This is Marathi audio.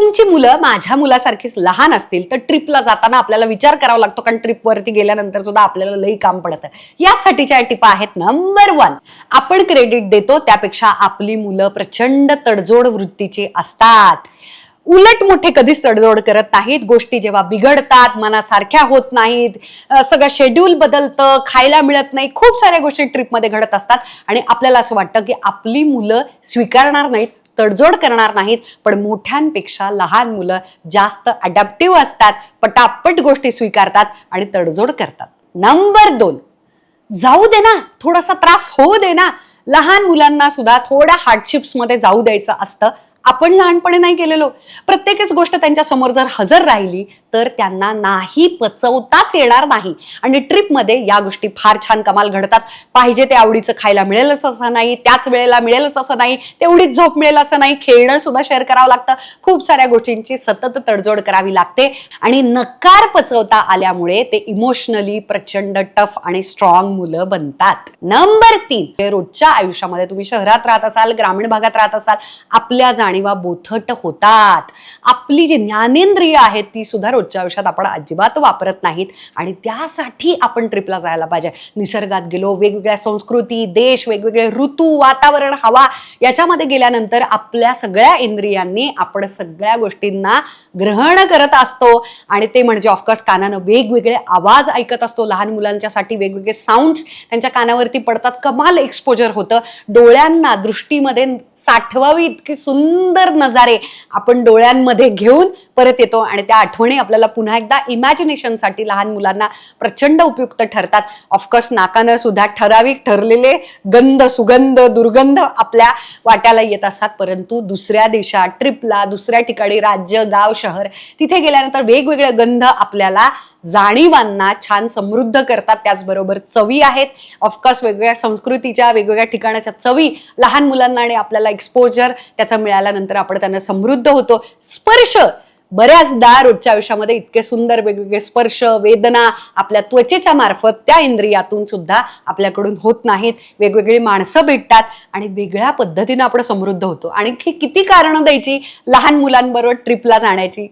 तुमची मुलं माझ्या मुलासारखीच लहान असतील तर ट्रिपला जाताना आपल्याला विचार करावा लागतो, कारण ट्रिपवरती गेल्यानंतर सुद्धा आपल्याला लई काम पडतं. यासाठीच्या टिपा आहेत. नंबर 1, आपण क्रेडिट देतो त्यापेक्षा आपली मुलं प्रचंड तडजोड वृत्तीची असतात. उलट मोठे कधीच तडजोड करत नाहीत. गोष्टी जेव्हा बिघडतात, मनासारख्या होत नाहीत, सगळं शेड्यूल बदलतं, खायला मिळत नाही, खूप साऱ्या गोष्टी ट्रिपमध्ये घडत असतात आणि आपल्याला असं वाटतं की आपली मुलं स्वीकारणार नाहीत, तडजोड करणार नाहीत. पण मोठ्यांपेक्षा लहान मुलं जास्त अडॅप्टिव्ह असतात, पटापट गोष्टी स्वीकारतात आणि तडजोड करतात. नंबर 2, जाऊ दे ना, थोडासा त्रास होऊ दे ना. लहान मुलांना सुद्धा थोड्या हार्डशिप्स मध्ये जाऊ द्यायचं असतं. आपण लहानपणी नाही केलेलो. प्रत्येकच गोष्ट त्यांच्या समोर जर हजर राहिली तर त्यांना नाही पचवताच येणार नाही. आणि ट्रिपमध्ये या गोष्टी फार छान कमाल घडतात. पाहिजे ते आवडीचं खायला मिळेलच असं नाही, त्याच वेळेला मिळेलच असं नाही, तेवढीच झोप मिळेल असं नाही, खेळणं सुद्धा शेअर करावं लागतं. खूप साऱ्या गोष्टींची सतत तडजोड करावी लागते आणि नकार पचवता आल्यामुळे ते इमोशनली प्रचंड टफ आणि स्ट्रॉंग मुलं बनतात. नंबर 3, रोजच्या आयुष्यामध्ये तुम्ही शहरात राहत असाल, ग्रामीण भागात राहत असाल, आपल्या जाणीवा बोथट होतात. आपली जी ज्ञानेंद्रिय आहेत ती सुद्धा रोजच्या आयुष्यात आपण अजिबात वापरत नाहीत आणि त्यासाठी आपण ट्रिपला जायला पाहिजे. निसर्गात गेलो, वेगवेगळ्या संस्कृती, देश, वेगवेगळे ऋतू, वातावरण, हवा याच्यामध्ये गेल्यानंतर आपल्या सगळ्या इंद्रियांनी आपण सगळ्या गोष्टींना ग्रहण करत असतो आणि ते म्हणजे ऑफकोर्स कानानं वेगवेगळे आवाज ऐकत असतो. लहान मुलांच्यासाठी वेगवेगळे साऊंड्स त्यांच्या कानावरती पडतात. कमाल एक्सपोजर होतं. डोळ्यांना दृष्टीमध्ये साठवावी इतकी सुंदर नजारे आपण डोळ्यांमध्ये घेऊन परत येतो आणि त्या आठवणी आपल्याला पुन्हा एकदा इमॅजिनेशनसाठी लहान मुलांना प्रचंड उपयुक्त ठरतात. ऑफकोर्स नाकानं सुद्धा ठराविक ठरलेले गंध, सुगंध, दुर्गंध आपल्या वाट्याला येत असतात. परंतु दुसऱ्या देशात ट्रिपला, दुसऱ्या ठिकाणी, राज्य, गाव, शहर, तिथे गेल्यानंतर वेगवेगळे गंध आपल्याला जाणीवांना छान समृद्ध करतात. त्याचबरोबर चवी आहेत. ऑफकोर्स वेगवेगळ्या संस्कृतीच्या, वेगवेगळ्या ठिकाणाच्या चवी लहान मुलांना आणि आपल्याला एक्सपोजर त्याचा मिळाल्यानंतर आपण त्यांना समृद्ध होतो. स्पर्श, बऱ्याचदा रोजच्या आयुष्यामध्ये इतके सुंदर वेगवेगळे स्पर्श, वेदना आपल्या त्वचेच्या मार्फत त्या इंद्रियातून सुद्धा आपल्याकडून होत नाहीत. वेगवेगळी माणसं भेटतात आणि वेगळ्या पद्धतीने आपण समृद्ध होतो. आणि किती कारणं द्यायची लहान मुलांबरोबर ट्रिपला जाण्याची.